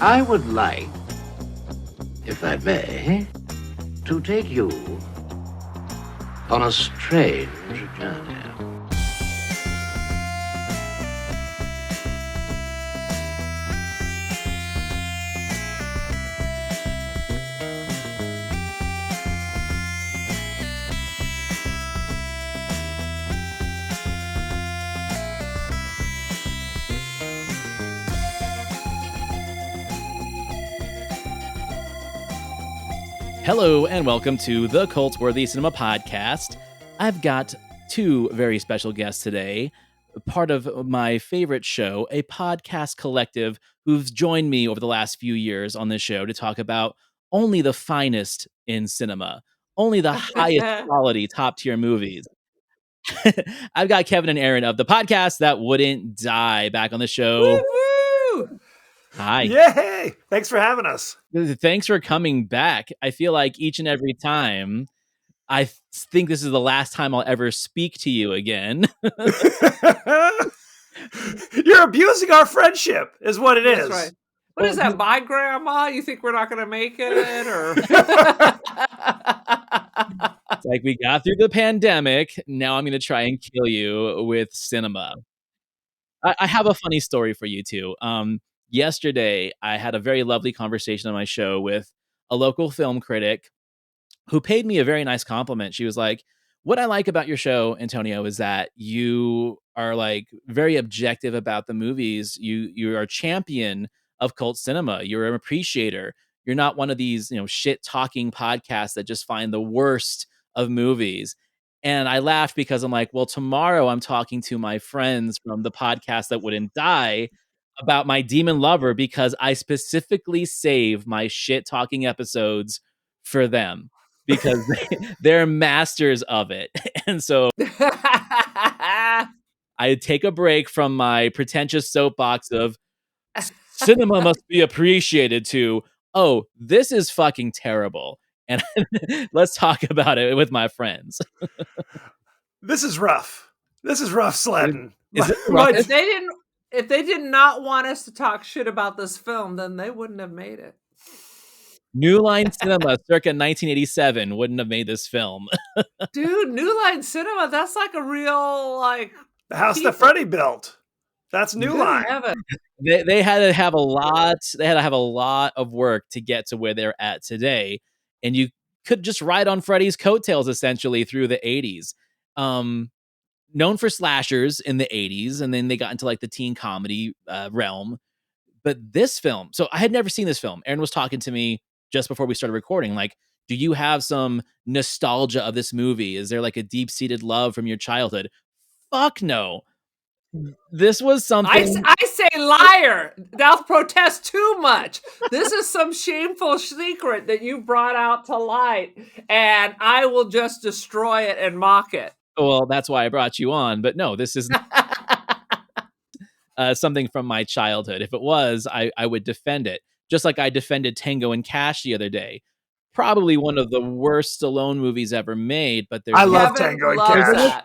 I would like, if I may, to take you on a strange journey. Hello and welcome to the Cultworthy Cinema Podcast. I've got two very special guests today, part of my favorite show, a podcast collective who've joined me over the last few years on this show to talk about only the finest in cinema, only the highest quality top-tier movies. I've got Kevin and Erin of the podcast That Wouldn't Die back on the show. Woo-hoo! Hi. Yay! Thanks for having us. Thanks for coming back. I feel like each and every time, I think this is the last time I'll ever speak to you again. You're abusing our friendship, is what it is. Right. What is that, my grandma? You think we're not going to make it? Or It's like we got through the pandemic. Now I'm going to try and kill you with cinema. I have a funny story for you too. Yesterday, I had a very lovely conversation on my show with a local film critic who paid me a very nice compliment. She was like, what I like about your show, Antonio, is that you are like very objective about the movies. You are a champion of cult cinema. You're an appreciator. You're not one of these, shit talking podcasts that just find the worst of movies. And I laughed because I'm like, well, tomorrow I'm talking to my friends from the podcast That Wouldn't Die about my demon lover because I specifically save my shit talking episodes for them because they're masters of it. And so I take a break from my pretentious soapbox of cinema must be appreciated to, oh, this is fucking terrible. And let's talk about it with my friends. This is rough. This is rough sledding. Is it rough? if they did not want us to talk shit about this film, then they wouldn't have made it. New Line Cinema, circa 1987, wouldn't have made this film. Dude, New Line Cinema, that's like a real, The house that Freddie built. That's New Line. They had to have a lot. They had to have a lot of work to get to where they're at today, and you could just ride on Freddie's coattails essentially through the 80s. Known for slashers in the 80s, and then they got into like the teen comedy realm. But this film, so I had never seen this film. Erin was talking to me just before we started recording, like, do you have some nostalgia of this movie? Is there like a deep-seated love from your childhood? Fuck no. This was something... I say liar. Thou protest too much. This is some shameful secret that you brought out to light, and I will just destroy it and mock it. Well, that's why I brought you on. But no, this is something from my childhood. If it was, I would defend it. Just like I defended Tango and Cash the other day. Probably one of the worst Stallone movies ever made. But there's I love Tango and Cash.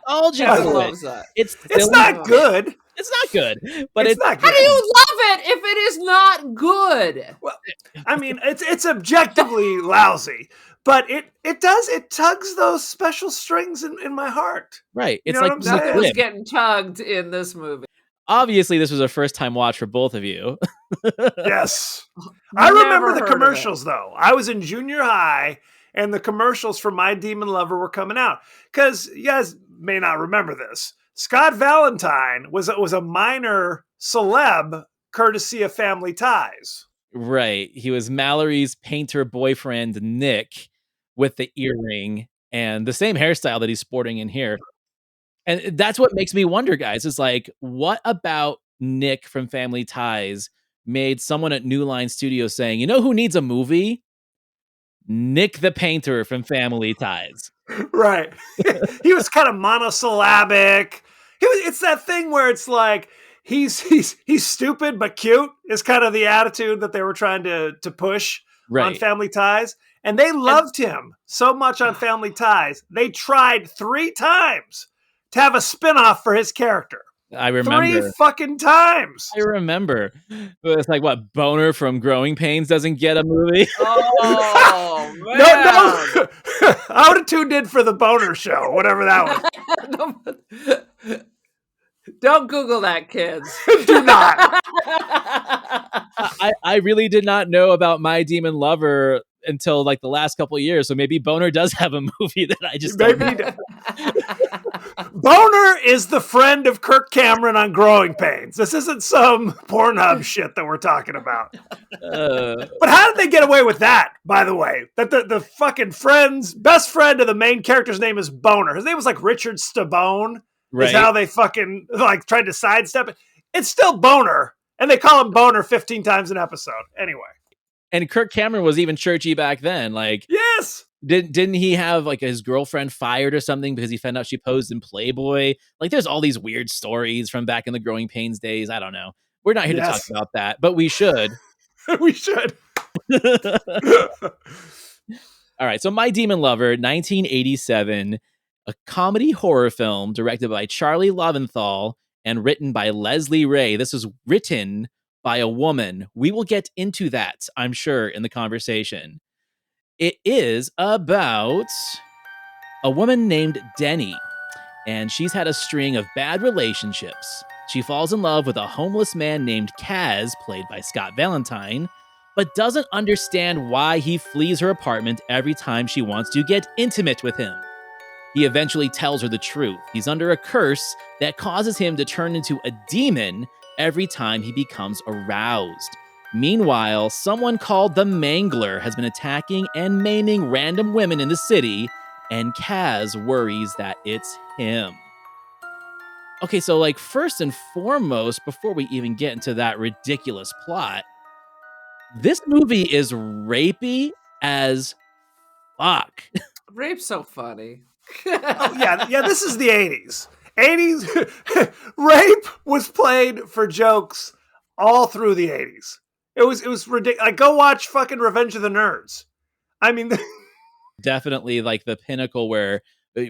It's not good. It's not good. But it's not good. How do you love it if it is not good? Well, I mean, it's objectively lousy. But it tugs those special strings in my heart. Right. It's you know like nothing was getting tugged in this movie. Obviously, this was a first-time watch for both of you. Yes. I remember the commercials, though. I was in junior high, and the commercials for My Demon Lover were coming out. Because you guys may not remember this. Scott Valentine was a minor celeb courtesy of Family Ties. Right. He was Mallory's painter boyfriend, Nick, with the earring and the same hairstyle that he's sporting in here. And that's what makes me wonder, guys, is like, what about Nick from Family Ties made someone at New Line Studios saying, you know who needs a movie? Nick the painter from Family Ties. Right. He was kind of monosyllabic. It's that thing where it's like, he's stupid but cute is kind of the attitude that they were trying to push on Family Ties. And they loved him so much on Family Ties. They tried 3 times to have a spinoff for his character. I remember. 3 fucking times. I remember. It's like, what, Boner from Growing Pains doesn't get a movie? Oh, man. No. I would have tuned in for the Boner show, whatever that was. Don't Google that, kids. Do not. I really did not know about My Demon Lover until like the last couple of years. So maybe Boner does have a movie that I just don't know. Boner is the friend of Kirk Cameron on Growing Pains. This isn't some Pornhub shit that we're talking about. But how did they get away with that, by the way? That the fucking best friend of the main character's name is Boner. His name was like Richard Stabone. Right. Is how they fucking like tried to sidestep it. It's still Boner, and they call him Boner 15 times an episode. Anyway. And Kirk Cameron was even churchy back then. Like, yes. Didn't he have like his girlfriend fired or something because he found out she posed in Playboy? Like, there's all these weird stories from back in the Growing Pains days. I don't know. We're not here to talk about that, but we should. We should. All right. So My Demon Lover, 1987, a comedy horror film directed by Charlie Loventhal and written by Leslie Ray. This was written by a woman. We will get into that, I'm sure, in the conversation. It is about a woman named Denny, and she's had a string of bad relationships. She falls in love with a homeless man named Kaz, played by Scott Valentine, but doesn't understand why he flees her apartment every time she wants to get intimate with him. He eventually tells her the truth. He's under a curse that causes him to turn into a demon every time he becomes aroused. Meanwhile, someone called the Mangler has been attacking and maiming random women in the city, and Kaz worries that it's him. Okay, so like first and foremost, before we even get into that ridiculous plot, this movie is rapey as fuck. Rape's so funny. Oh, yeah, this is the 80s. 80s rape was played for jokes all through the 80s. It was ridiculous. Like, go watch fucking Revenge of the Nerds. I mean, definitely like the pinnacle where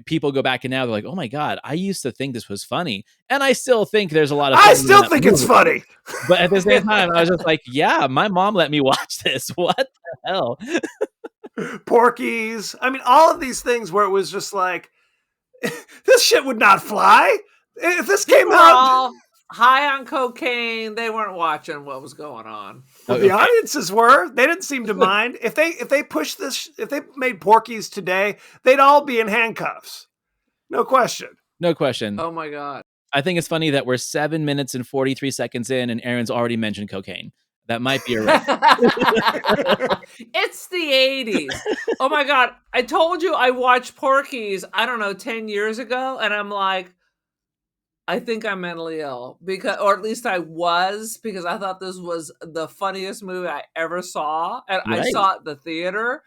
people go back and now they're like, oh my God, I used to think this was funny. And I still think there's a lot of I still think it's funny. But at the same time, I was just like, yeah, my mom let me watch this. What the hell? Porky's. I mean, all of these things where it was just like, this shit would not fly. If this came out high on cocaine, they weren't watching what was going on. Well, the audiences were. They didn't seem to mind. If they pushed this, if they made Porky's today, they'd all be in handcuffs. No question. No question. Oh my God. I think it's funny that we're 7 minutes and 43 seconds in and Erin's already mentioned cocaine. That might be a right. It's the 80s. Oh my God. I told you I watched Porky's, I don't know, 10 years ago. And I'm like, I think I'm mentally ill or at least I was, because I thought this was the funniest movie I ever saw. And I saw it at the theater.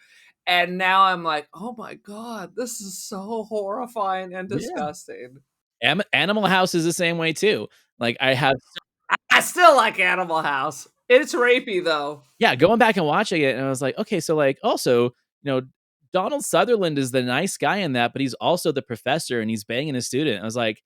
And now I'm like, oh my God, this is so horrifying and disgusting. Yeah. Animal House is the same way too. Like I still like Animal House. It's rapey though. Yeah, going back and watching it, and I was like, okay, so like also, Donald Sutherland is the nice guy in that, but he's also the professor and he's banging a student. I was like,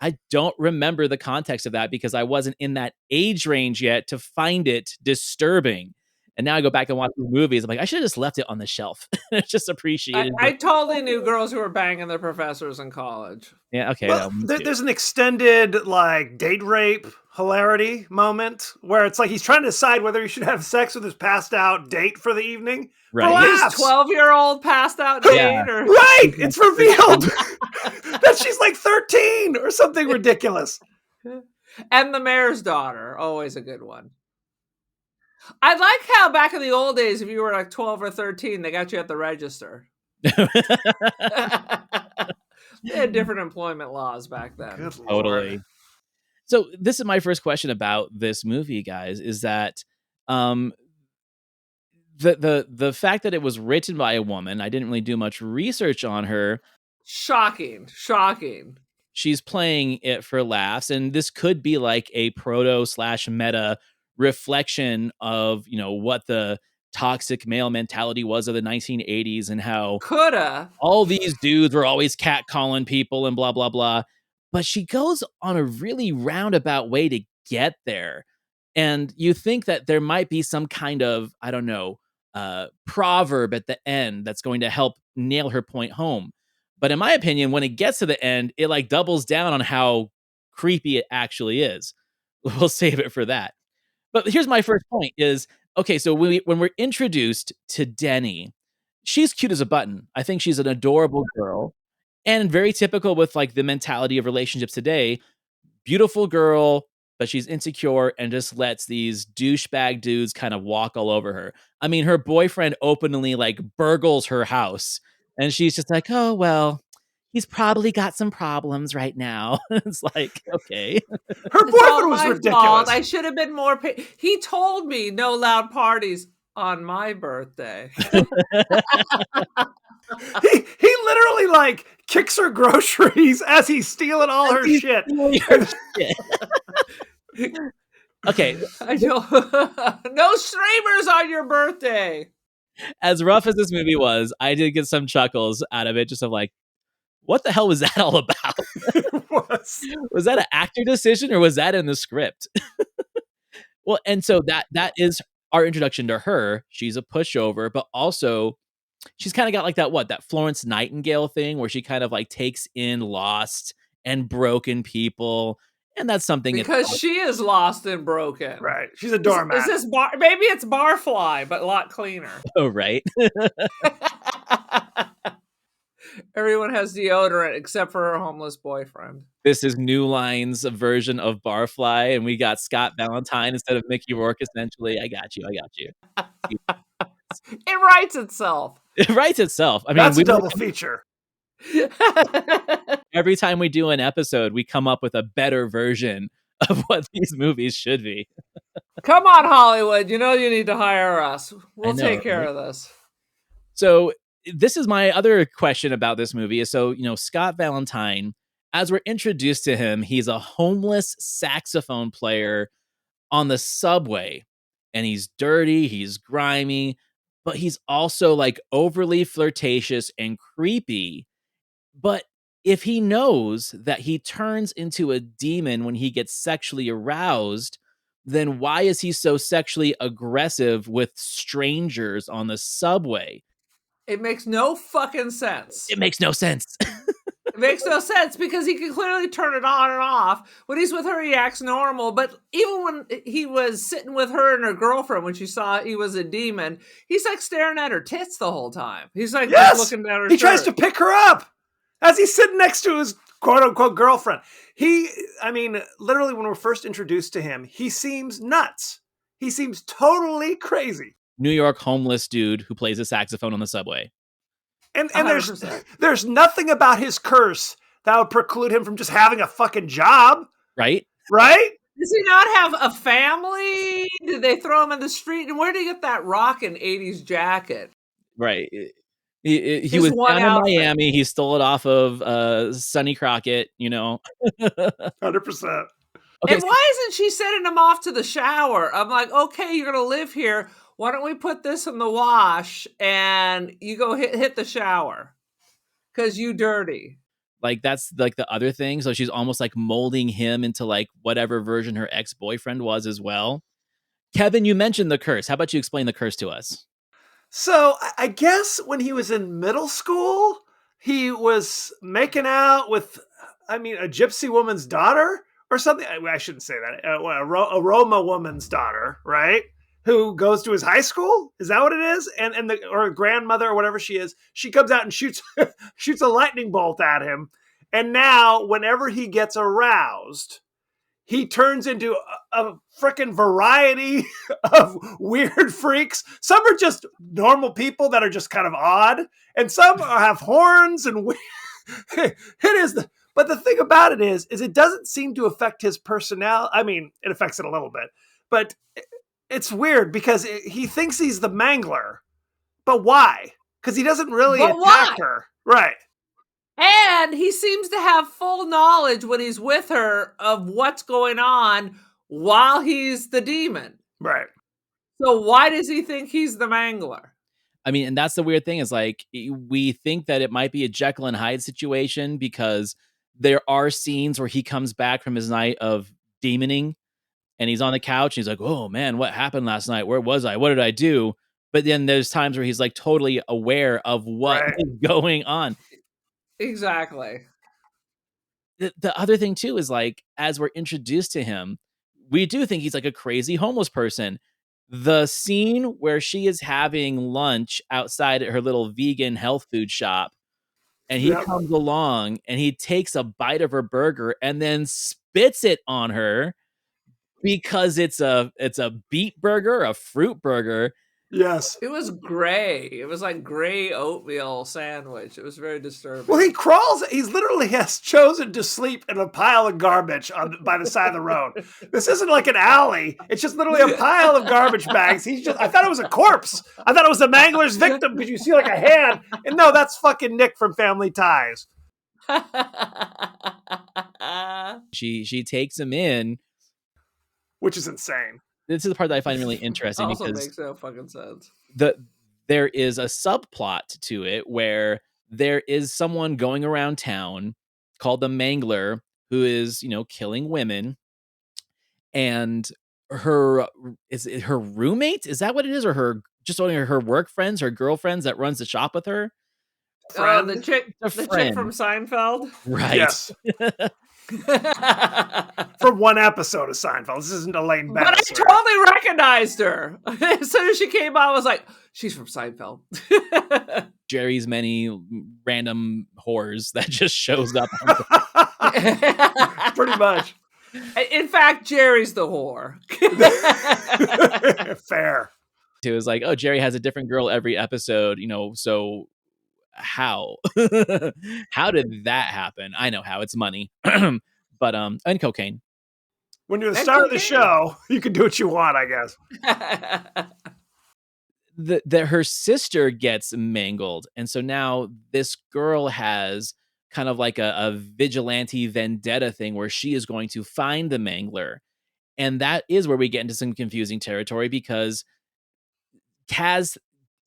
I don't remember the context of that because I wasn't in that age range yet to find it disturbing. And now I go back and watch these movies. I'm like, I should have just left it on the shelf. Just appreciated it. I totally knew girls who were banging their professors in college. Yeah, okay. Well, there's an extended like date rape hilarity moment where it's like he's trying to decide whether he should have sex with his passed out date for the evening. Right. His 12-year-old passed out date. Yeah. Right. It's revealed that she's like 13 or something ridiculous. And the mayor's daughter, always a good one. I like how back in the old days, if you were like 12 or 13, they got you at the register. They had different employment laws back then. Totally. So this is my first question about this movie, guys, is that the fact that it was written by a woman, I didn't really do much research on her. Shocking. She's playing it for laughs, and this could be like a proto/meta reflection of what the toxic male mentality was of the 1980s and how coulda all these dudes were always catcalling people and blah blah blah. but she goes on a really roundabout way to get there. And you think that there might be some kind of, I don't know, proverb at the end that's going to help nail her point home. But in my opinion, when it gets to the end, it like doubles down on how creepy it actually is. We'll save it for that. But here's my first point is, okay, so when we're introduced to Denny, she's cute as a button. I think she's an adorable girl and very typical with like the mentality of relationships today. Beautiful girl, but she's insecure and just lets these douchebag dudes kind of walk all over her. I mean, her boyfriend openly like burgles her house and she's just like, oh, well, he's probably got some problems right now. It's like, okay. Her boyfriend was ridiculous. Fault. I should have been more. He told me no loud parties on my birthday. he literally like kicks her groceries as he's stealing all her shit. Okay. I know. No streamers on your birthday. As rough as this movie was, I did get some chuckles out of it, just of like, what the hell was that all about? Was that an actor decision or was that in the script? Well, and so that is our introduction to her. She's a pushover, but also she's kind of got like that Florence Nightingale thing where she kind of like takes in lost and broken people. And that's something because she is lost and broken. Right. She's a doormat. Is this maybe it's Barfly, but a lot cleaner. Oh, right. Everyone has deodorant except for her homeless boyfriend. This is New Line's version of Barfly, and we got Scott Valentine instead of Mickey Rourke, essentially. I got you. It writes itself. It writes itself. I mean, that's a double feature. Every time we do an episode, we come up with a better version of what these movies should be. Come on, Hollywood. You know you need to hire us. We'll take care of this. So this is my other question about this movie. So, Scott Valentine, as we're introduced to him, he's a homeless saxophone player on the subway. And he's dirty, he's grimy, but he's also like overly flirtatious and creepy. But if he knows that he turns into a demon when he gets sexually aroused, then why is he so sexually aggressive with strangers on the subway? It makes no fucking sense. It makes no sense. It makes no sense because he can clearly turn it on and off. When he's with her, he acts normal. But even when he was sitting with her and her girlfriend, when she saw he was a demon, he's like staring at her tits the whole time. He's like just looking at her He tries to pick her up as he's sitting next to his quote-unquote girlfriend. Literally when we're first introduced to him, he seems nuts. He seems totally crazy. New York homeless dude who plays a saxophone on the subway. And there's nothing about his curse that would preclude him from just having a fucking job. Right? Right? Does he not have a family? Did they throw him in the street? And where did he get that rockin' 80s jacket? Right. He was down in Miami. He stole it off of Sonny Crockett, 100%. Okay, and why isn't she sending him off to the shower? I'm like, okay, you're going to live here. Why don't we put this in the wash and you go hit the shower? Because you dirty. Like, that's like the other thing. So she's almost like molding him into like whatever version her ex-boyfriend was as well. Kevin, you mentioned the curse. How about you explain the curse to us? So I guess when he was in middle school, he was making out with, a gypsy woman's daughter or something. I shouldn't say that. A Roma woman's daughter, right? Who goes to his high school? Is that what it is? Or a grandmother or whatever she is. She comes out and shoots a lightning bolt at him. And now, whenever he gets aroused, he turns into a freaking variety of weird freaks. Some are just normal people that are just kind of odd, and some have horns and but the thing about it is it doesn't seem to affect his personality. It affects it a little bit, but it's weird because he thinks he's the mangler. But why? Because he doesn't really attack her. Right. And he seems to have full knowledge when he's with her of what's going on while he's the demon. Right. So why does he think he's the mangler? And that's the weird thing is like, we think that it might be a Jekyll and Hyde situation because there are scenes where he comes back from his night of demoning and he's on the couch and he's like, oh man, what happened last night? Where was I? What did I do? But then there's times where he's like totally aware of what is going on. Exactly. The other thing too is like, as we're introduced to him, we do think he's like a crazy homeless person. The scene where she is having lunch outside at her little vegan health food shop, and he comes along and he takes a bite of her burger and then spits it on her because it's a beet burger, a fruit burger. Yes. It was gray. It was like gray oatmeal sandwich. It was very disturbing. Well, he literally has chosen to sleep in a pile of garbage by the side of the road. This isn't like an alley. It's just literally a pile of garbage bags. I thought it was a corpse. I thought it was the Mangler's victim because you see like a hand. And no, that's fucking Nick from Family Ties. She takes him in. Which is insane. This is the part that I find really interesting also because makes no fucking sense. There is a subplot to it where there is someone going around town called the Mangler who is, killing women, and her roommate, is that what it is, or her work friends, her girlfriends that runs the shop with her? The chick from Seinfeld, right? Yes. From one episode of Seinfeld. This isn't Elaine Bennis. But I totally recognized her. As soon as she came out, I was like, she's from Seinfeld. Jerry's many random whores that just shows up. Pretty much. In fact, Jerry's the whore. Fair. It was like, oh, Jerry has a different girl every episode, so how did that happen? I know how, it's money. But and cocaine. When you're the star of the show, you can do what you want, I guess. Her sister gets mangled, and so now this girl has kind of like a vigilante vendetta thing where she is going to find the Mangler, and that is where we get into some confusing territory because Kaz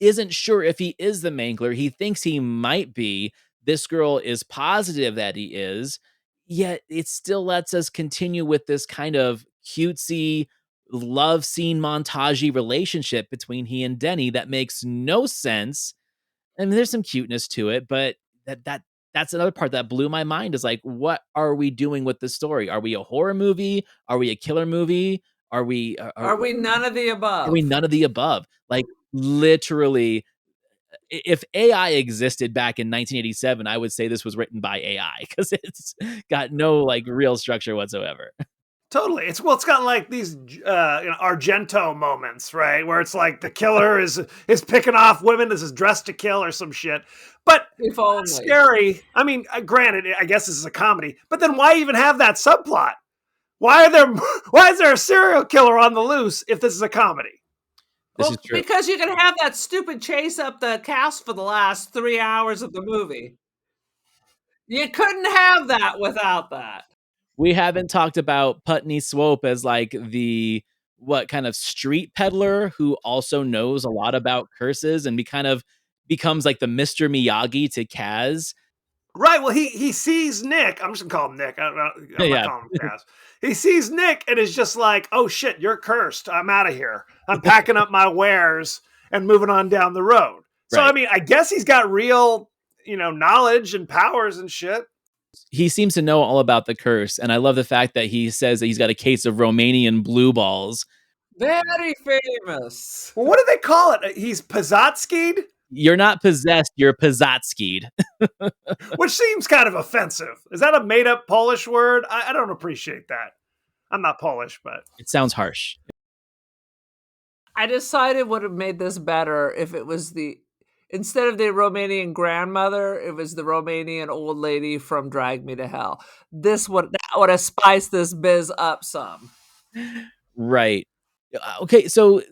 isn't sure if he is the Mangler. He thinks he might be. This girl is positive that he is, yet it still lets us continue with this kind of cutesy love scene montagey relationship between he and Denny that makes no sense. I mean, there's some cuteness to it, but that's another part that blew my mind, is like, what are we doing with this story? Are we a horror movie? Are we a killer movie? Are we none of the above? Are we none of the above? Like, literally, if AI existed back in 1987, I would say this was written by AI because it's got no like real structure whatsoever. Totally. It's got like these Argento moments, right? Where it's like the killer is picking off women as is dressed to kill or some shit. But it's scary. I mean, granted, I guess this is a comedy, but then why even have that subplot? Why is there a serial killer on the loose if this is a comedy? This is true. Because you can have that stupid chase up the cast for the last 3 hours of the movie. You couldn't have that without that. We haven't talked about Putney Swope as like the kind of street peddler who also knows a lot about curses, and kind of becomes like the Mr. Miyagi to Kaz. Right. Well, he sees Nick. I'm just gonna call him Nick. I'm not calling him Kaz. He sees Nick and is just like, "Oh shit, you're cursed. I'm out of here. I'm packing up my wares and moving on down the road." So I mean, I guess he's got real, knowledge and powers and shit. He seems to know all about the curse, and I love the fact that he says that he's got a case of Romanian blue balls. Very famous. Well, what do they call it? He's Pazatski'd? You're not possessed, you're Pazatski'd. Which seems kind of offensive. Is that a made-up Polish word? I don't appreciate that. I'm not Polish, but... It sounds harsh. I decided would have made this better if it was instead of the Romanian grandmother, it was the Romanian old lady from Drag Me to Hell. That would have spiced this biz up some. Right. Okay, so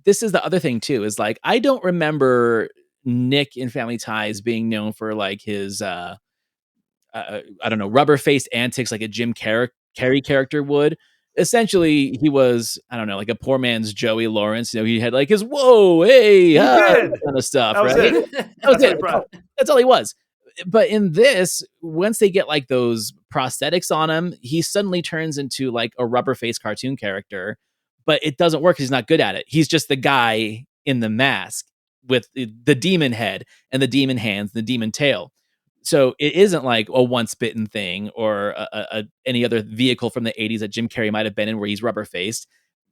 this is the other thing too, is like, I don't remember Nick in Family Ties being known for like his I don't know, rubber-faced antics like a Jim Carrey character would. Essentially, he was, I don't know, like a poor man's Joey Lawrence. He had like his whoa, hey, that kind of stuff, right? That was it. That's all he was. But in this, once they get like those prosthetics on him, he suddenly turns into like a rubber face cartoon character. But it doesn't work because he's not good at it. He's just the guy in the mask with the demon head and the demon hands, and the demon tail. So it isn't like a once bitten thing or any other vehicle from the 80s that Jim Carrey might have been in where he's rubber faced.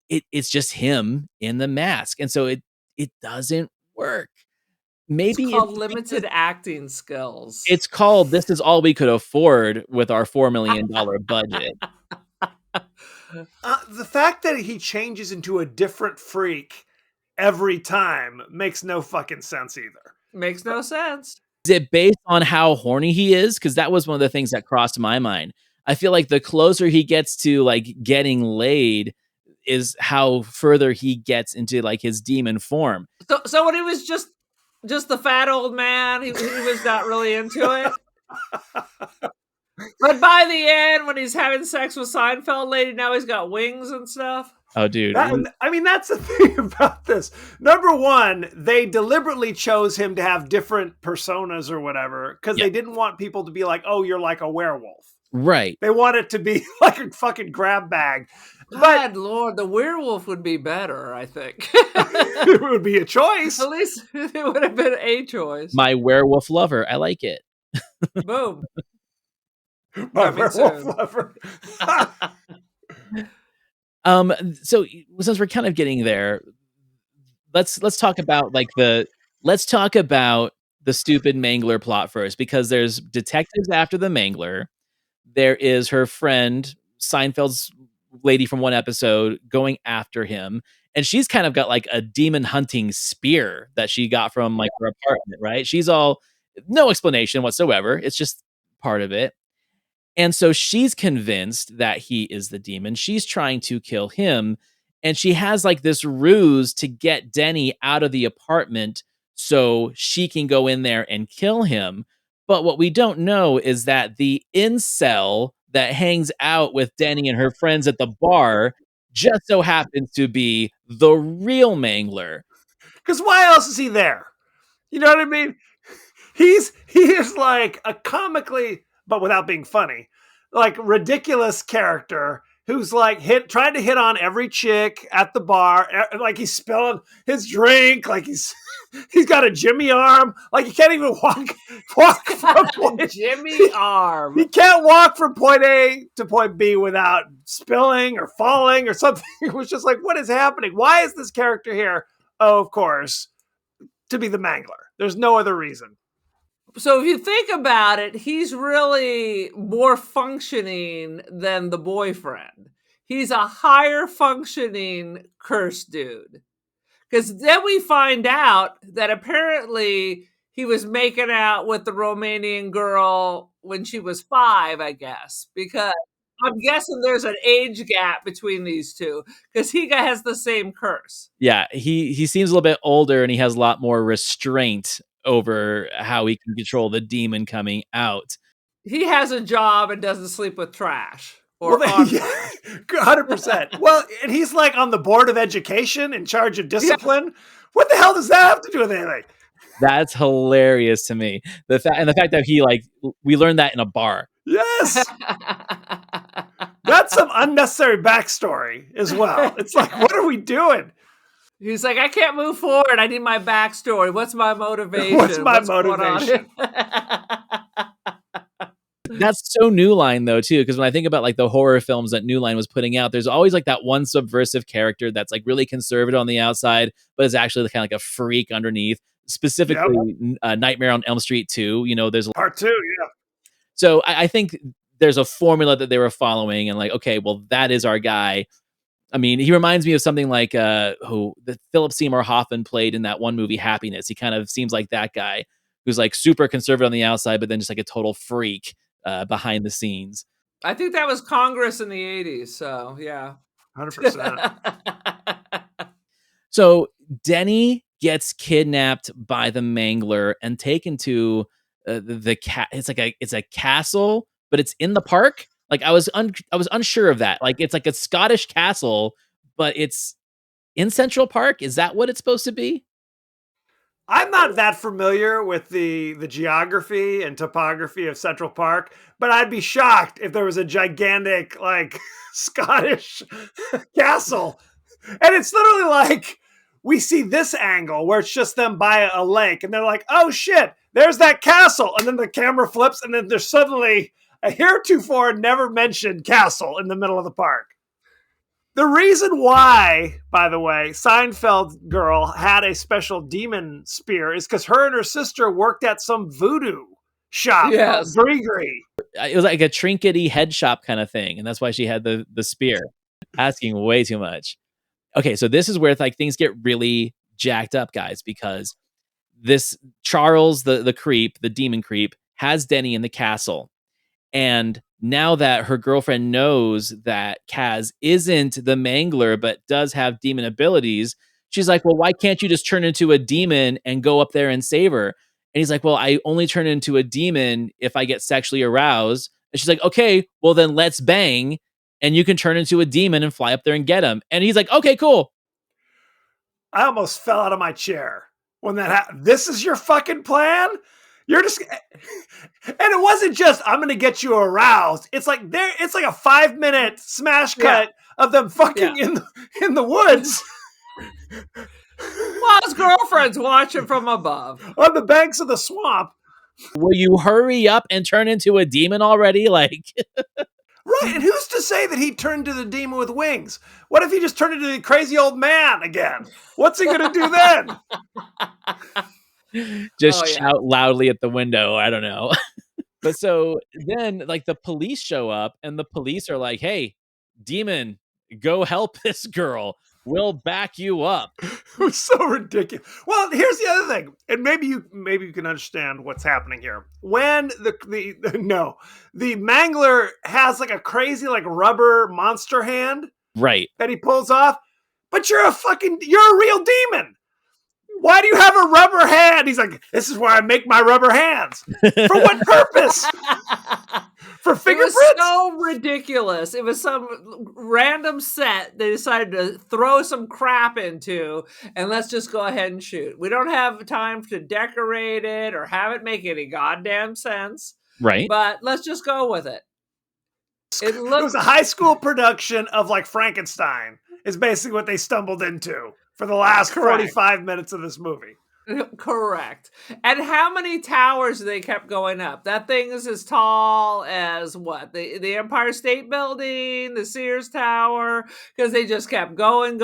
It's just him in the mask. And so it doesn't work. Maybe it's called limited acting skills. It's called this is all we could afford with our $4 million budget. The fact that he changes into a different freak every time makes no fucking sense either. Makes no sense. Is it based on how horny he is? Because that was one of the things that crossed my mind. I feel like the closer he gets to like getting laid is how further he gets into like his demon form. So when he was just the fat old man, he was not really into it. But by the end, when he's having sex with Seinfeld lady, now he's got wings and stuff. Oh, dude. I mean, that's the thing about this. Number one, they deliberately chose him to have different personas or whatever because they didn't want people to be like, oh, you're like a werewolf. Right. They want it to be like a fucking grab bag. God, Lord, the werewolf would be better, I think. It would be a choice. At least it would have been a choice. My werewolf lover. I like it. Boom. My werewolf lover. So since we're kind of getting there, let's talk about the stupid Mangler plot first, because there's detectives after the Mangler. There is her friend, Seinfeld's lady from one episode, going after him, and she's kind of got like a demon hunting spear that she got from like her apartment, right? She's all no explanation whatsoever. It's just part of it. And so she's convinced that he is the demon. She's trying to kill him. And she has like this ruse to get Denny out of the apartment so she can go in there and kill him. But what we don't know is that the incel that hangs out with Denny and her friends at the bar just so happens to be the real Mangler. Because why else is he there? You know what I mean? He is like a comically, but without being funny, like ridiculous character who's like trying to hit on every chick at the bar. Like he's spilling his drink. Like he's got a Jimmy arm. Like he can't even walk from point Jimmy arm. He can't walk from point A to point B without spilling or falling or something. It was just like, what is happening? Why is this character here? Oh, of course, to be the Mangler. There's no other reason. So if you think about it, he's really more functioning than the boyfriend. He's a higher functioning curse dude. Because then we find out that apparently he was making out with the Romanian girl when she was 5, I guess. Because I'm guessing there's an age gap between these two. Because he has the same curse. Yeah, he seems a little bit older and he has a lot more restraint over how he can control the demon coming out. He has a job and doesn't sleep with trash. Or 100%. Well, and he's like on the board of education in charge of discipline. Yeah. What the hell does that have to do with anything? That's hilarious to me. The fact that he we learned that in a bar. Yes. That's some unnecessary backstory as well. It's like, what are we doing? He's like, I can't move forward. I need my backstory. What's my motivation? What's motivation? That's so New Line though too, because when I think about like the horror films that New Line was putting out, there's always like that one subversive character that's like really conservative on the outside, but is actually kind of like a freak underneath. Specifically, Nightmare on Elm Street 2. You know, there's part 2, yeah. So I think there's a formula that they were following, and like, okay, well, that is our guy. I mean, he reminds me of something like who the Philip Seymour Hoffman played in that one movie, Happiness. He kind of seems like that guy who's like super conservative on the outside, but then just like a total freak behind the scenes. I think that was Congress in the 80s. So yeah, 100%. So Denny gets kidnapped by the Mangler and taken to the cat. It's a castle, but it's in the park. Like I was unsure of that. Like it's like a Scottish castle, but it's in Central Park. Is that what it's supposed to be? I'm not that familiar with the geography and topography of Central Park, but I'd be shocked if there was a gigantic like Scottish castle. And it's literally like we see this angle where it's just them by a lake and they're like, "Oh shit, there's that castle." And then the camera flips and then there's suddenly a heretofore never mentioned castle in the middle of the park. The reason why, by the way, Seinfeld girl had a special demon spear is because her and her sister worked at some voodoo shop called Gree. It was like a trinkety head shop kind of thing, and that's why she had the spear. Asking way too much. Okay, so this is where like things get really jacked up, guys, because this Charles, the creep, the demon creep, has Denny in the castle. And now that her girlfriend knows that Kaz isn't the Mangler, but does have demon abilities, she's like, well, why can't you just turn into a demon and go up there and save her? And he's like, well, I only turn into a demon if I get sexually aroused. And she's like, okay, well, then let's bang. And you can turn into a demon and fly up there and get him. And he's like, okay, cool. I almost fell out of my chair when that happened. This is your fucking plan? You're just, and it wasn't just, I'm going to get you aroused. It's like it's like a 5-minute smash cut of them fucking in the woods. While his girlfriend's watching from above. On the banks of the swamp. Will you hurry up and turn into a demon already? Like, right. And who's to say that he turned into the demon with wings? What if he just turned into the crazy old man again? What's he going to do then? Just shout loudly at the window. I don't know. But so then like the police show up and the police are like, hey, demon, go help this girl. We'll back you up. It was so ridiculous. Well, here's the other thing. And maybe you can understand what's happening here. When the Mangler has like a crazy like rubber monster hand. Right. That he pulls off. But you're a real demon. Why do you have a rubber hand? He's like, this is where I make my rubber hands. For what purpose? For fingerprints? It was so ridiculous. It was some random set they decided to throw some crap into, and let's just go ahead and shoot. We don't have time to decorate it or have it make any goddamn sense. Right. But let's just go with it. It was a high school production of like Frankenstein is basically what they stumbled into for the last 45 minutes of this movie. Correct. And how many towers they kept going up? That thing is as tall as what? The Empire State Building, the Sears Tower, because they just kept going.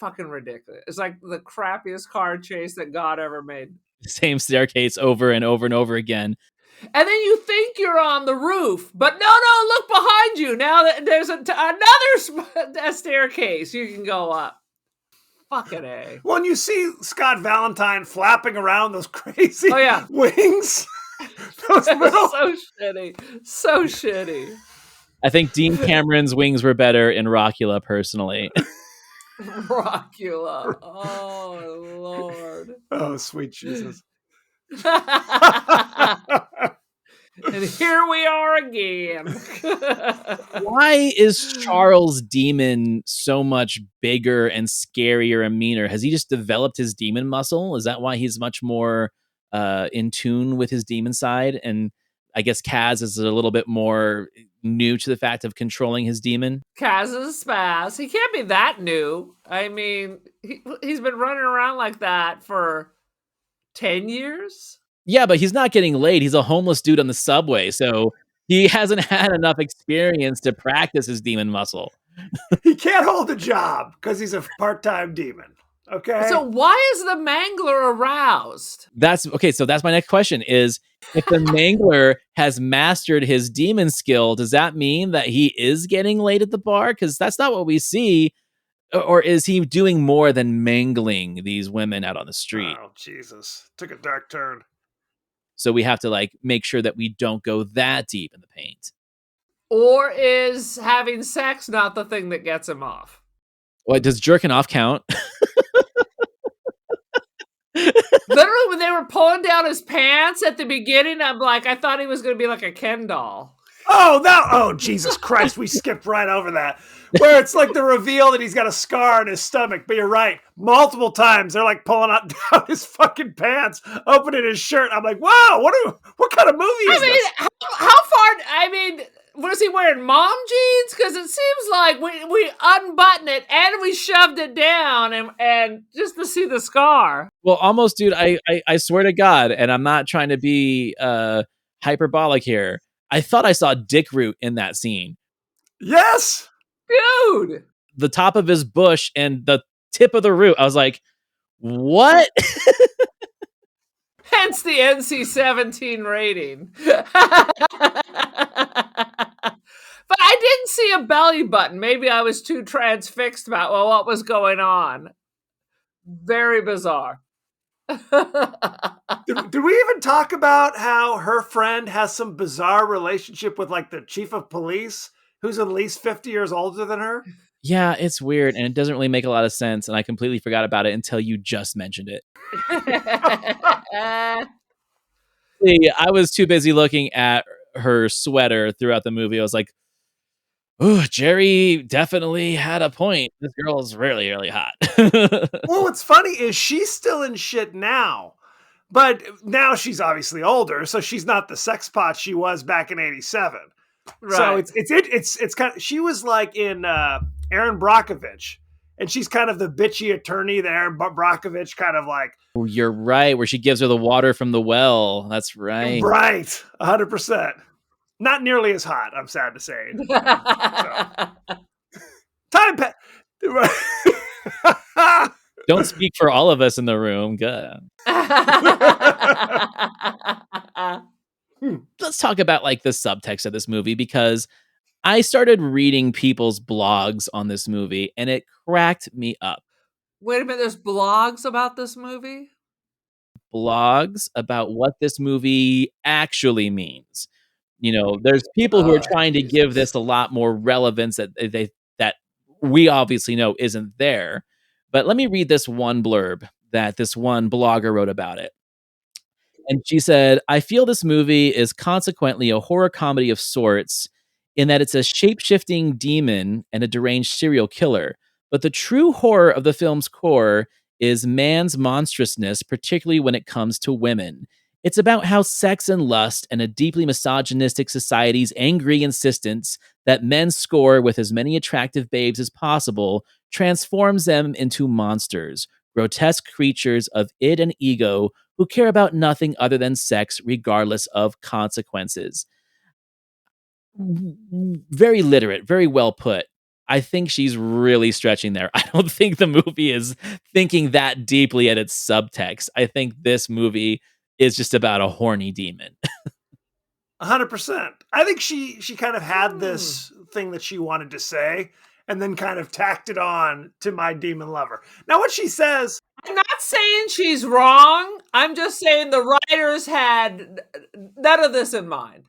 Fucking ridiculous. It's like the crappiest car chase that God ever made. Same staircase over and over and over again. And then you think you're on the roof, but no, look behind you. Now that there's another staircase you can go up. Fucking A. When you see Scott Valentine flapping around those crazy wings. Those little... So shitty. I think Dean Cameron's wings were better in Rockula, personally. Rockula. Oh, Lord. Oh, sweet Jesus. And here we are again. Why is Charles' demon so much bigger and scarier and meaner? Has he just developed his demon muscle? Is that why he's much more in tune with his demon side? And I guess Kaz is a little bit more new to the fact of controlling his demon. Kaz is a spaz. He can't be that new. I mean, he's been running around like that for 10 years. Yeah, but he's not getting laid. He's a homeless dude on the subway. So he hasn't had enough experience to practice his demon muscle. He can't hold a job because he's a part-time demon. Okay. So why is the Mangler aroused? That's okay. So that's my next question is, if the Mangler has mastered his demon skill, does that mean that he is getting laid at the bar? Because that's not what we see. Or is he doing more than mangling these women out on the street? Oh, Jesus. Took a dark turn. So we have to like make sure that we don't go that deep in the paint. Or is having sex not the thing that gets him off? What, does jerking off count? Literally, when they were pulling down his pants at the beginning, I'm like, I thought he was going to be like a Ken doll. Oh, Jesus Christ, we skipped right over that. Where it's like the reveal that he's got a scar on his stomach, but you're right. Multiple times they're like pulling out down his fucking pants, opening his shirt. I'm like, wow, what kind of movie is this? How far? Was he wearing mom jeans? Because it seems like we unbuttoned it and we shoved it down and just to see the scar. Well, almost, dude. I swear to God, and I'm not trying to be hyperbolic here. I thought I saw Dick Root in that scene. Yes, dude. The top of his bush and the tip of the root. I was like, what? Hence the NC-17 rating. But I didn't see a belly button. Maybe I was too transfixed about what was going on. Very bizarre. Did we even talk about how her friend has some bizarre relationship with like the chief of police who's at least 50 years older than her? Yeah, it's weird and it doesn't really make a lot of sense. And I completely forgot about it until you just mentioned it. I was too busy looking at her sweater throughout the movie. I was like, oh, Jerry definitely had a point. This girl's really, really hot. Well, what's funny is she's still in shit now. But now she's obviously older, so she's not the sex pot she was back in '87. Right. So it's kind of, she was like in Erin Brockovich, and she's kind of the bitchy attorney that Erin Brockovich kind of like. Oh, you're right, where she gives her the water from the well. That's right. Right, 100%. Not nearly as hot, I'm sad to say. Time Don't speak for all of us in the room. Good. Let's talk about like the subtext of this movie, because I started reading people's blogs on this movie and it cracked me up. Wait a minute, there's blogs about this movie? Blogs about what this movie actually means. You know, there's people who are trying to give this a lot more relevance that we obviously know isn't there. But let me read this one blurb that this one blogger wrote about it. And she said, I feel this movie is consequently a horror comedy of sorts in that it's a shape-shifting demon and a deranged serial killer. But the true horror of the film's core is man's monstrousness, particularly when it comes to women. It's about how sex and lust and a deeply misogynistic society's angry insistence that men score with as many attractive babes as possible transforms them into monsters, grotesque creatures of id and ego who care about nothing other than sex, regardless of consequences. Very literate, very well put. I think she's really stretching there. I don't think the movie is thinking that deeply at its subtext. I think this movie is just about a horny demon. 100%. I think she kind of had this thing that she wanted to say and then kind of tacked it on to My Demon Lover. Now, what she says... I'm not saying she's wrong. I'm just saying the writers had none of this in mind.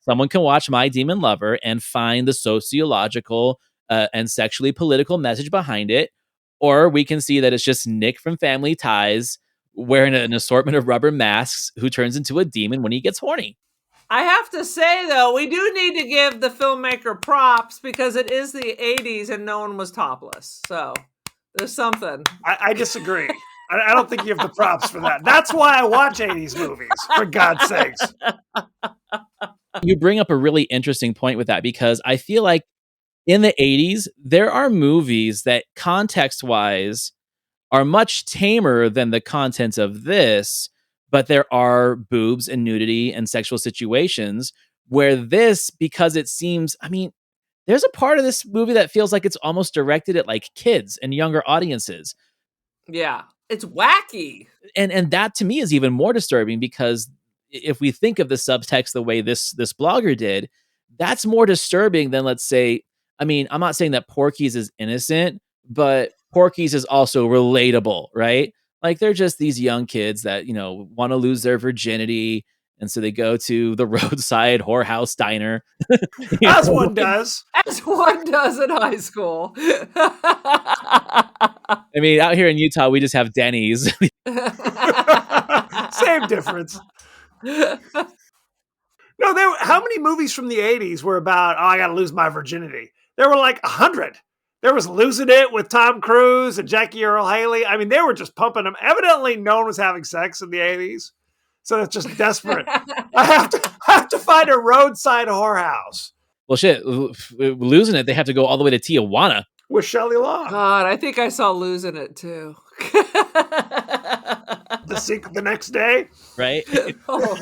Someone can watch My Demon Lover and find the sociological and sexually political message behind it. Or we can see that it's just Nick from Family Ties wearing an assortment of rubber masks who turns into a demon when he gets horny. I have to say, though, we do need to give the filmmaker props because it is the 80s and no one was topless. So there's something. I disagree. I don't think you have the props for that. That's why I watch 80s movies, for God's sakes. You bring up a really interesting point with that, because I feel like in the 80s, there are movies that context-wise are much tamer than the contents of this, but there are boobs and nudity and sexual situations where this, because it seems, I mean, there's a part of this movie that feels like it's almost directed at like kids and younger audiences. Yeah, it's wacky. And that to me is even more disturbing, because if we think of the subtext the way this blogger did, that's more disturbing than, let's say, I mean, I'm not saying that Porky's is innocent, but Porky's is also relatable, right? Like they're just these young kids that, you know, want to lose their virginity. And so they go to the roadside whorehouse diner. As one does. As one does in high school. I mean, out here in Utah, we just have Denny's. Same difference. No, how many movies from the 80s were about, I got to lose my virginity? There were like 100. There was Losing It with Tom Cruise and Jackie Earle Haley. I mean, they were just pumping them. Evidently, no one was having sex in the 80s. So it's just desperate. I have to find a roadside whorehouse. Well, shit, Losing It, they have to go all the way to Tijuana. With Shelley Long. God, I think I saw Losing It too. The next day? Right? Oh,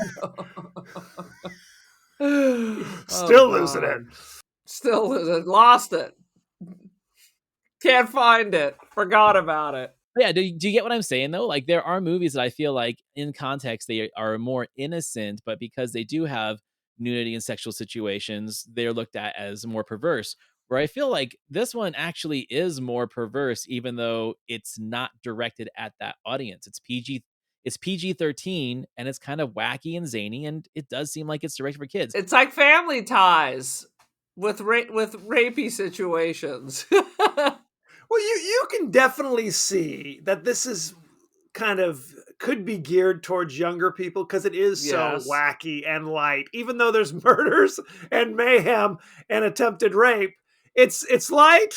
no. Still losing it. Still losing it. Lost it. Can't find it. Forgot about it. Yeah, do you get what I'm saying, though? Like, there are movies that I feel like, in context, they are more innocent, but because they do have nudity and sexual situations, they're looked at as more perverse. Where I feel like this one actually is more perverse, even though it's not directed at that audience. It's PG-13, and it's kind of wacky and zany, and it does seem like it's directed for kids. It's like Family Ties with rapey situations. Well, you can definitely see that this is kind of could be geared towards younger people because it is so wacky and light. Even though there's murders and mayhem and attempted rape, it's light,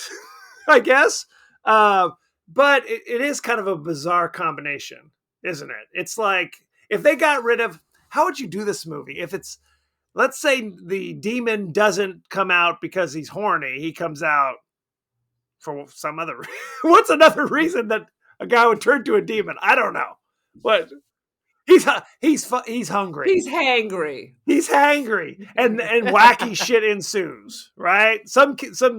I guess. But it is kind of a bizarre combination, isn't it? It's like if they got rid of, how would you do this movie? If it's, let's say the demon doesn't come out because he's horny, he comes out for some other what's another reason that a guy would turn to a demon? I don't know. What? He's hungry. He's hangry. He's hangry, and wacky shit ensues. Right? Some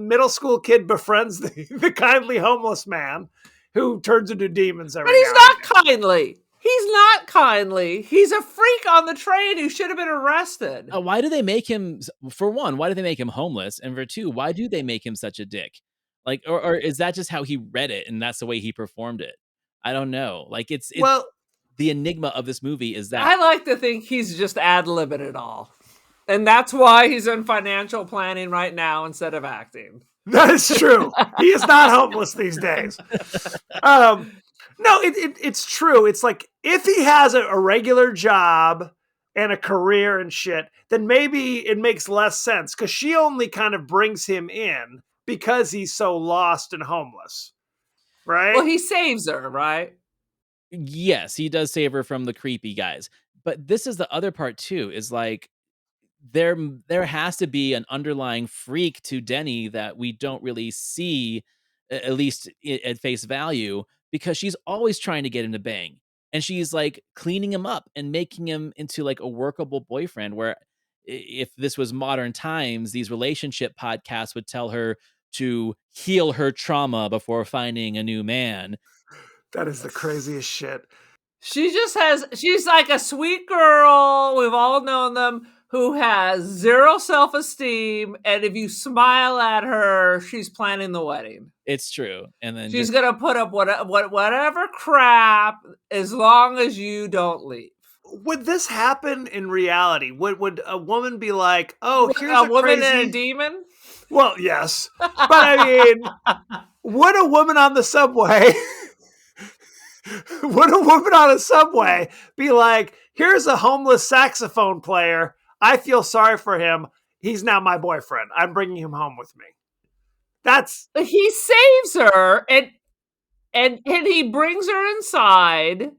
middle school kid befriends the kindly homeless man who turns into demons every. But he's not kindly. He's not kindly. He's a freak on the train who should have been arrested. Why do they make him? For one, why do they make him homeless? And for two, why do they make him such a dick? Like, or is that just how he read it and that's the way he performed it? I don't know. Like, it's well, the enigma of this movie is that I like to think he's just ad-libbing it all. And that's why he's in financial planning right now instead of acting. That is true. He is not homeless these days. No, it's true. It's like if he has a regular job and a career and shit, then maybe it makes less sense because she only kind of brings him in because he's so lost and homeless, right? Well, he saves her, right? Yes, he does save her from the creepy guys. But this is the other part too, is like there has to be an underlying freak to Denny that we don't really see, at least at face value, because she's always trying to get him to bang. And she's like cleaning him up and making him into like a workable boyfriend, where if this was modern times, these relationship podcasts would tell her to heal her trauma before finding a new man. That is the craziest shit. She's like a sweet girl. We've all known them who has zero self-esteem. And if you smile at her, she's planning the wedding. It's true. And then she's going to put up whatever crap as long as you don't leave. Would this happen in reality? Would a woman be like, "Oh, here's a woman crazy... and a demon"? Well, yes, but I mean, would a woman on the subway? Would a woman on a subway be like, "Here's a homeless saxophone player. I feel sorry for him. He's now my boyfriend. I'm bringing him home with me." He saves her and he brings her inside.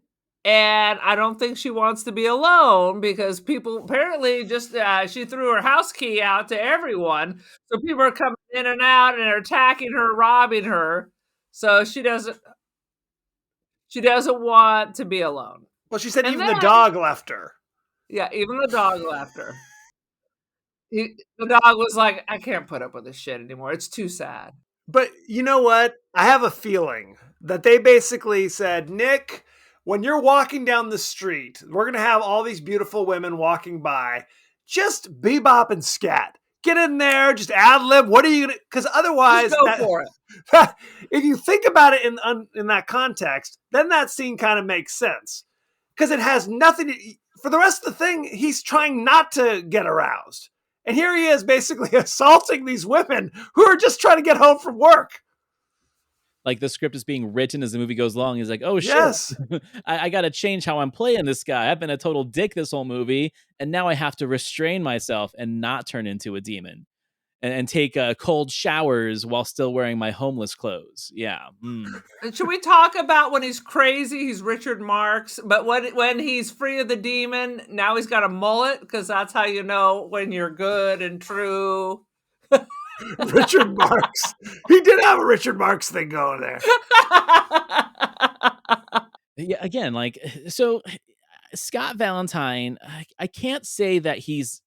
And I don't think she wants to be alone because people apparently just, she threw her house key out to everyone. So people are coming in and out and are attacking her, robbing her. So she doesn't want to be alone. Well, she said the dog left her. Yeah, even the dog left her. The dog was like, I can't put up with this shit anymore. It's too sad. But you know what? I have a feeling that they basically said, Nick, when you're walking down the street, we're going to have all these beautiful women walking by. Just bebop and scat. Get in there, just ad lib. What are you going to? Because otherwise, just go for it. If you think about it in that context, then that scene kind of makes sense. Because it has nothing for the rest of the thing. He's trying not to get aroused. And here he is basically assaulting these women who are just trying to get home from work. Like the script is being written as the movie goes along. He's like, oh shit, Yes. I got to change how I'm playing this guy. I've been a total dick this whole movie, and now I have to restrain myself and not turn into a demon. And take cold showers while still wearing my homeless clothes. Yeah. And should we talk about when he's crazy? He's Richard Marx, but when he's free of the demon, now he's got a mullet, because that's how you know when you're good and true. Richard Marx. He did have a Richard Marx thing going there. Yeah. Again, like, so Scott Valentine, I can't say that he's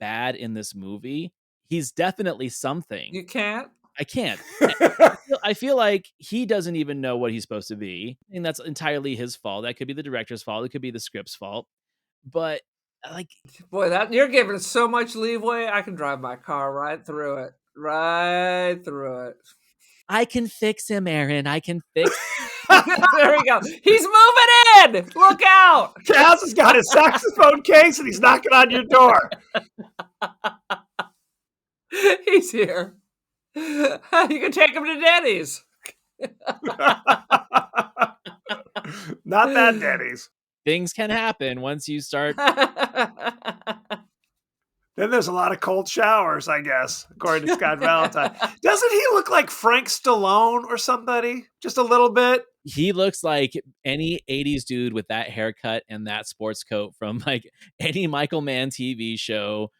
bad in this movie. He's definitely something. You can't? I can't. I feel like he doesn't even know what he's supposed to be. And that's entirely his fault. That could be the director's fault. It could be the script's fault. But like, boy, that you're giving so much leeway. I can drive my car right through it. Right through it. I can fix him, Erin. I can fix There we go. He's moving in. Look out. Kaz has got his saxophone case and he's knocking on your door. He's here. You can take him to Denny's. Not that Denny's. Things can happen once you start. Then there's a lot of cold showers, I guess, according to Scott Valentine. Doesn't he look like Frank Stallone or somebody? Just a little bit? He looks like any 80s dude with that haircut and that sports coat from like any Michael Mann TV show.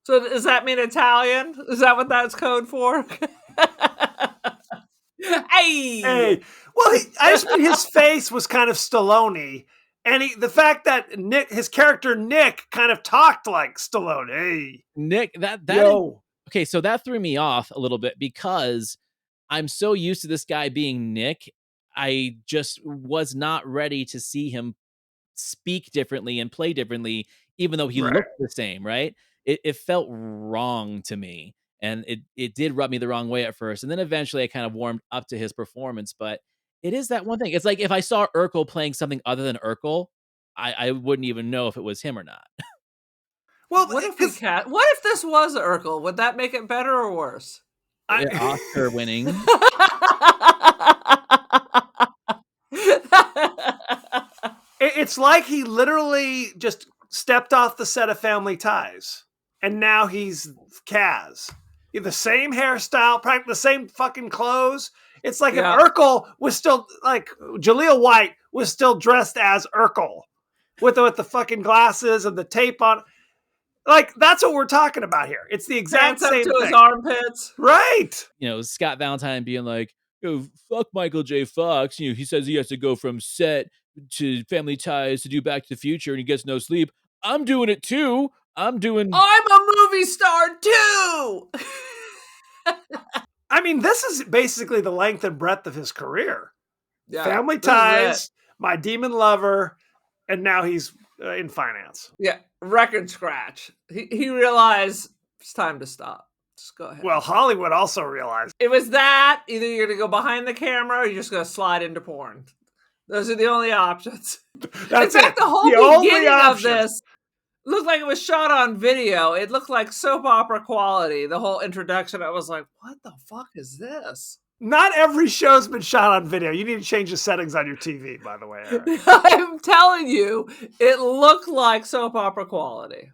So does that mean Italian? Is that what that's code for? Hey! Well, I just mean his face was kind of Stallone-y. And the fact that his character Nick kind of talked like Stallone. Hey. Nick, okay, so that threw me off a little bit because I'm so used to this guy being Nick. I just was not ready to see him speak differently and play differently, even though he looked the same, right? It felt wrong to me. And it did rub me the wrong way at first. And then eventually I kind of warmed up to his performance. But it is that one thing. It's like if I saw Urkel playing something other than Urkel, I wouldn't even know if it was him or not. Well, what if this was Urkel? Would that make it better or worse? Oscar winning. It's like he literally just stepped off the set of Family Ties. And now he's Kaz. The same hairstyle, practically the same fucking clothes. It's like if Urkel was still, like, Jaleel White was still dressed as Urkel. With the fucking glasses and the tape on. Like, that's what we're talking about here. It's the exact same thing. His armpits. Right. You know, Scott Valentine being like, oh, fuck Michael J. Fox. You know, he says he has to go from set to Family Ties to do Back to the Future and he gets no sleep. I'm doing it too. I'm a movie star too. I mean, this is basically the length and breadth of his career. Yeah, Family Ties, My Demon Lover, and now he's in finance. Yeah, record scratch. He realized it's time to stop. Just go ahead. Well, Hollywood also realized. It was that. Either you're going to go behind the camera or you're just going to slide into porn. Those are the only options. That's in fact, it. the whole beginning of this looked like it was shot on video. It looked like soap opera quality. The whole introduction, I was like, what the fuck is this? Not every show's been shot on video. You need to change the settings on your TV, by the way, Erin. I'm telling you, it looked like soap opera quality.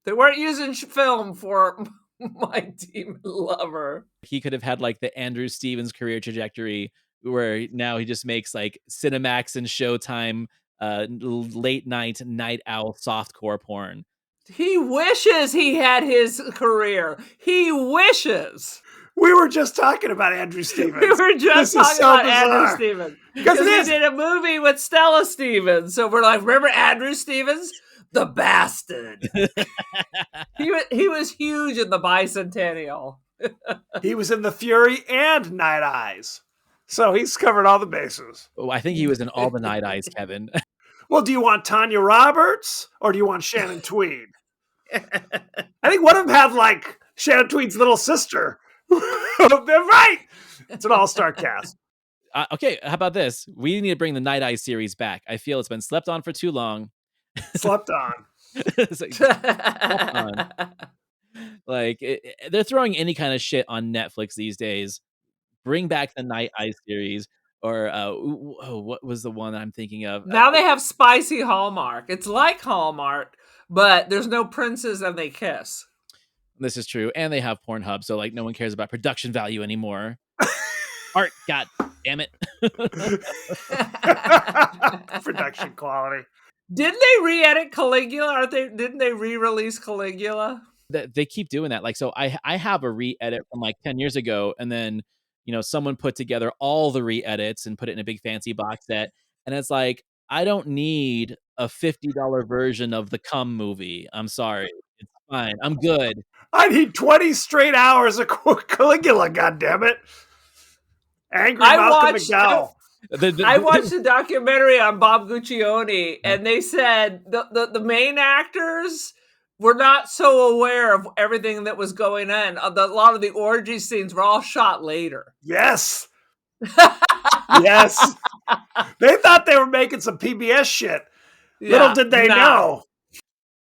They weren't using film for My Demon Lover. He could have had like the Andrew Stevens career trajectory where now he just makes like Cinemax and Showtime late night owl softcore porn. He wishes he had his career. He wishes. We were just talking about Andrew Stevens. We were just talking about Andrew Stevens. Because he did a movie with Stella Stevens. So we're like, remember Andrew Stevens? The bastard. He was huge in the Bicentennial. He was in The Fury and Night Eyes. So he's covered all the bases. Oh, I think he was in all the Night Eyes, Kevin. Well, do you want Tanya Roberts or do you want Shannon Tweed? I think one of them had like Shannon Tweed's little sister. They're right. It's an all-star cast. Okay, how about this? We need to bring the Night Eyes series back. I feel it's been slept on for too long. Slept on. Slept on. Like, they're throwing any kind of shit on Netflix these days. Bring back the Night Eye series, or what was the one I'm thinking of? Now they have spicy Hallmark. It's like Hallmark, but there's no princes and they kiss. This is true, and they have Pornhub, so like no one cares about production value anymore. Art, god damn it. Production quality. Didn't they re-edit Caligula? Didn't they re-release Caligula? They keep doing that. Like, so I have a re-edit from like 10 years ago, and then someone put together all the re-edits and put it in a big fancy box set, and it's like, I don't need a $50 version of the Cum movie. I'm sorry, it's fine. I'm good. I need 20 straight hours of Caligula. God damn it! Angry Malcolm McDowell. I watched the documentary on Bob Guccione, and they said the main actors were not so aware of everything that was going on. A lot of the orgy scenes were all shot later. Yes. Yes. They thought they were making some PBS shit. Yeah, little did they know.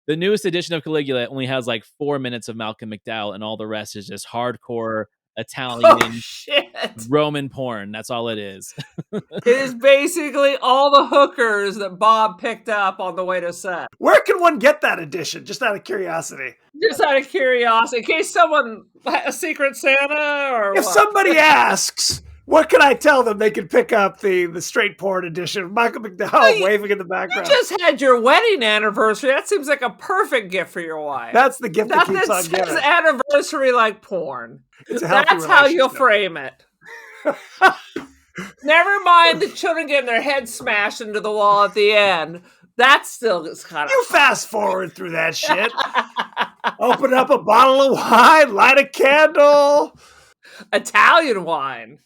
The newest edition of Caligula only has like 4 minutes of Malcolm McDowell, and all the rest is just hardcore Italian Roman porn. That's all it is. It is basically all the hookers that Bob picked up on the way to set. Where can one get that edition? Just out of curiosity. Just out of curiosity, in case someone, a Secret Santa, or if somebody asks, what can I tell them? They can pick up the straight porn edition of Michael McDowell waving in the background. You just had your wedding anniversary. That seems like a perfect gift for your wife. That's the gift that keeps on giving. That's anniversary like porn. It's a healthy That's how you'll frame it. Never mind the children getting their head smashed into the wall at the end. That still is kind of You fast forward through that shit. Open up a bottle of wine, light a candle. Italian wine.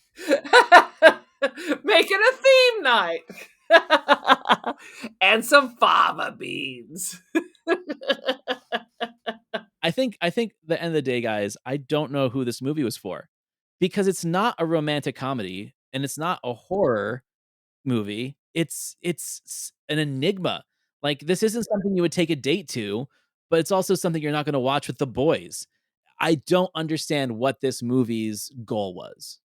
Make it a theme night. And some fava beans. I think the end of the day, guys, I don't know who this movie was for, because it's not a romantic comedy and it's not a horror movie. It's an enigma. Like, this isn't something you would take a date to, but it's also something you're not going to watch with the boys. I don't understand what this movie's goal was.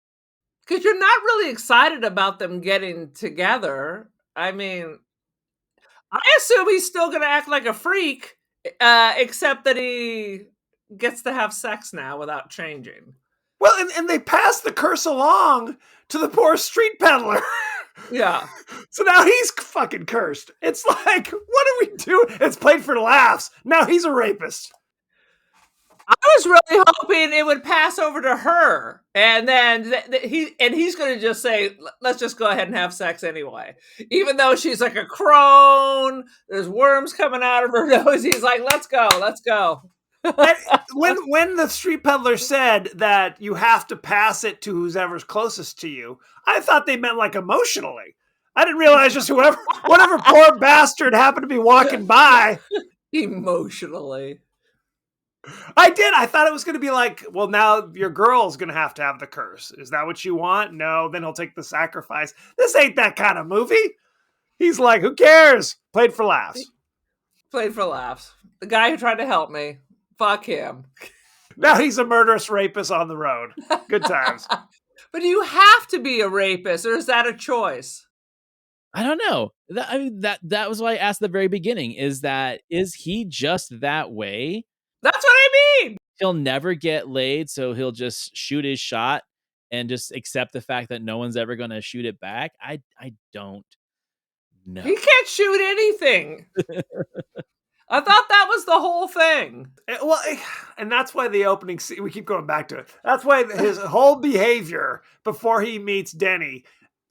Because you're not really excited about them getting together. I mean, I assume he's still going to act like a freak, except that he gets to have sex now without changing. Well, and they pass the curse along to the poor street peddler. Yeah. So now he's fucking cursed. It's like, what are we doing? It's played for laughs. Now he's a rapist. I was really hoping it would pass over to her, and then he's going to just say, "Let's just go ahead and have sex anyway." Even though she's like a crone, there's worms coming out of her nose. He's like, "Let's go, let's go." when the street peddler said that you have to pass it to whoever's closest to you, I thought they meant like emotionally. I didn't realize just whatever poor bastard happened to be walking by. Emotionally. I did. I thought it was going to be like, well, now your girl's going to have the curse. Is that what you want? No, then he'll take the sacrifice. This ain't that kind of movie. He's like, who cares? Played for laughs. Played for laughs. The guy who tried to help me. Fuck him. Now he's a murderous rapist on the road. Good times. But do you have to be a rapist, or is that a choice? I don't know. That was why I asked at the very beginning. Is he just that way? That's what I mean. He'll never get laid, so he'll just shoot his shot and just accept the fact that no one's ever going to shoot it back. I don't know. He can't shoot anything. I thought that was the whole thing. Well, and that's why the opening scene, we keep going back to it. That's why his whole behavior before he meets Denny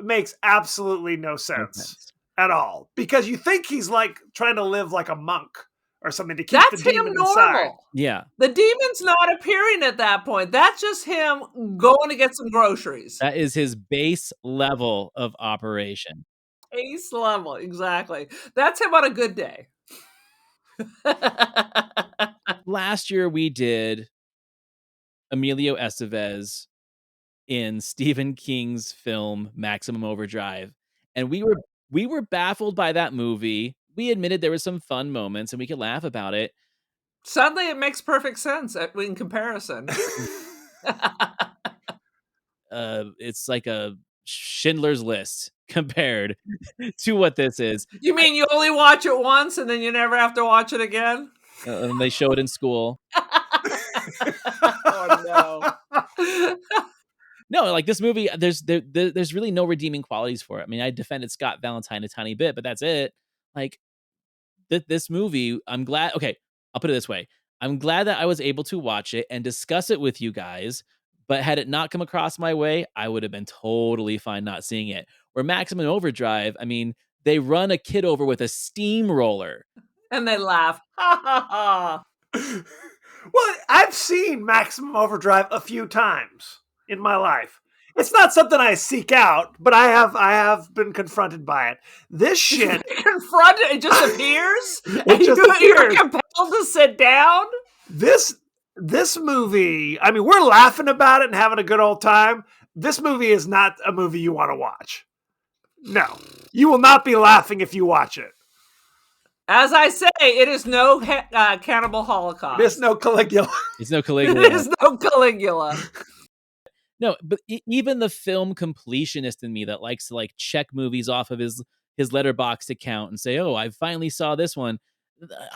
makes absolutely no sense at all. Because you think he's like trying to live like a monk or something to keep the demon inside. Yeah. The demon's not appearing at that point. That's just him going to get some groceries. That is his base level of operation. Base level, exactly. That's him on a good day. Last year we did Emilio Estevez in Stephen King's film Maximum Overdrive, and we were baffled by that movie. We admitted there were some fun moments and we could laugh about it. Suddenly it makes perfect sense in comparison. It's like a Schindler's List compared to what this is. You mean you only watch it once and then you never have to watch it again? And they show it in school. Oh no. No, like this movie, there's really no redeeming qualities for it. I mean, I defended Scott Valentine a tiny bit, but that's it. Like this movie, I'm glad. Okay, I'll put it this way: I'm glad that I was able to watch it and discuss it with you guys. But had it not come across my way, I would have been totally fine not seeing it. Where Maximum Overdrive, I mean, they run a kid over with a steamroller, and they laugh. Ha ha ha. Well, I've seen Maximum Overdrive a few times in my life. It's not something I seek out, but I have been confronted by it. This shit confronted, it just appears. You're compelled to sit down. This movie, I mean, we're laughing about it and having a good old time. This movie is not a movie you want to watch. No, you will not be laughing if you watch it. As I say, it is no cannibal holocaust. There's no Caligula. It's no Caligula. There's no Caligula. No, but even the film completionist in me that likes to like check movies off of his Letterboxd account and say, "Oh, I finally saw this one."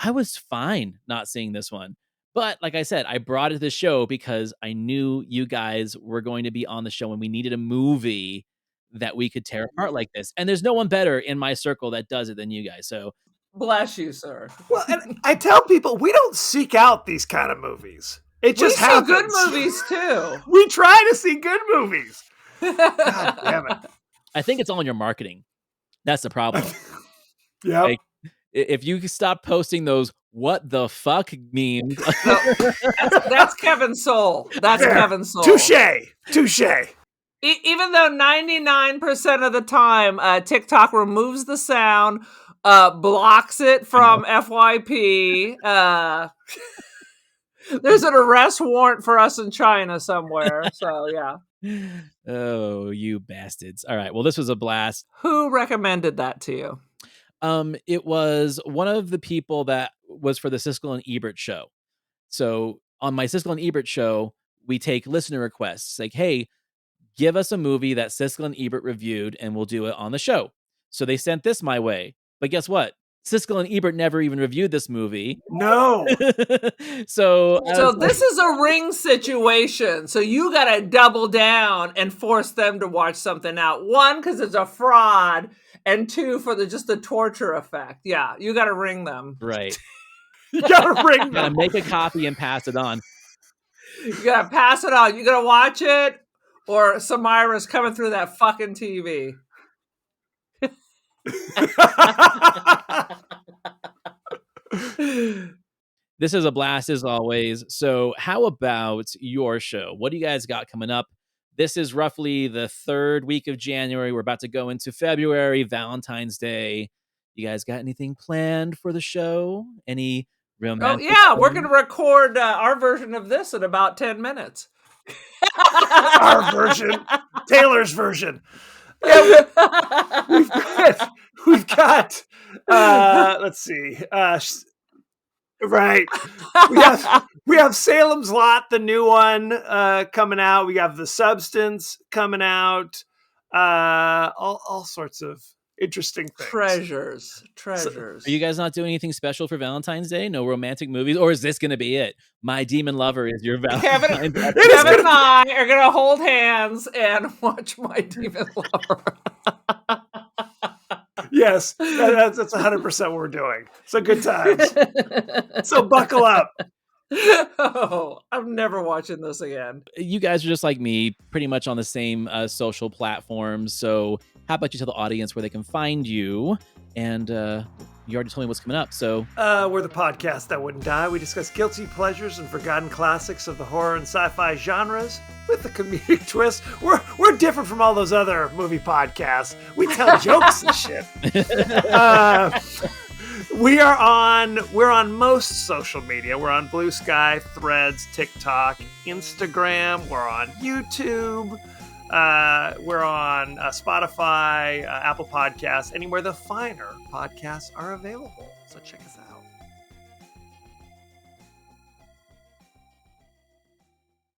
I was fine not seeing this one. But like I said, I brought it to the show because I knew you guys were going to be on the show and we needed a movie that we could tear apart like this. And there's no one better in my circle that does it than you guys. So bless you, sir. Well, and I tell people we don't seek out these kind of movies. It just happens. We see good movies too. We try to see good movies. God damn it. I think it's all in your marketing. That's the problem. Yeah. Like, if you stop posting those "what the fuck" memes, that's Kevin's soul. That's Kevin's soul. Touche. Even though 99% of the time TikTok removes the sound, blocks it from FYP. There's an arrest warrant for us in China somewhere. So yeah. Oh, you bastards! All right. Well, this was a blast. Who recommended that to you? It was one of the people that was for the Siskel and Ebert show. So on my Siskel and Ebert show, we take listener requests like, "Hey, give us a movie that Siskel and Ebert reviewed and we'll do it on the show." So they sent this my way. But guess what? Siskel and Ebert never even reviewed this movie. No. So this is a Ring situation. So you got to double down and force them to watch something out. One, because it's a fraud. And two, for just the torture effect. Yeah, you got to ring them. Right. You got to ring them. You got to make a copy and pass it on. You got to pass it on. You got to watch it or Samira's coming through that fucking TV. This is a blast as always. So how about your show? What do you guys got coming up? This is roughly the third week of January. We're about to go into February, Valentine's Day. You guys got anything planned for the show? Any romantic? Oh yeah, we're going to record our version of this in about 10 minutes. Our version, Taylor's version. Yeah, we've got let's see. Right. We have Salem's Lot, the new one, coming out. We have The Substance coming out. All sorts of interesting things. Treasures. So, are you guys not doing anything special for Valentine's Day? No romantic movies? Or is this going to be it? My Demon Lover is your Valentine's Day. Kevin and I are going to hold hands and watch My Demon Lover. Yes, that's 100% what we're doing. So good times. So buckle up. Oh, I'm never watching this again. You guys are just like me, pretty much on the same social platforms. So how about you tell the audience where they can find you? And you already told me what's coming up. So we're the podcast that wouldn't die. We discuss guilty pleasures and forgotten classics of the horror and sci-fi genres with a comedic twist. We're different from all those other movie podcasts. We tell jokes and shit. We're on most social media. We're on Blue Sky, Threads, TikTok, Instagram. We're on YouTube. We're on Spotify, Apple Podcasts, anywhere the finer podcasts are available. So check us out.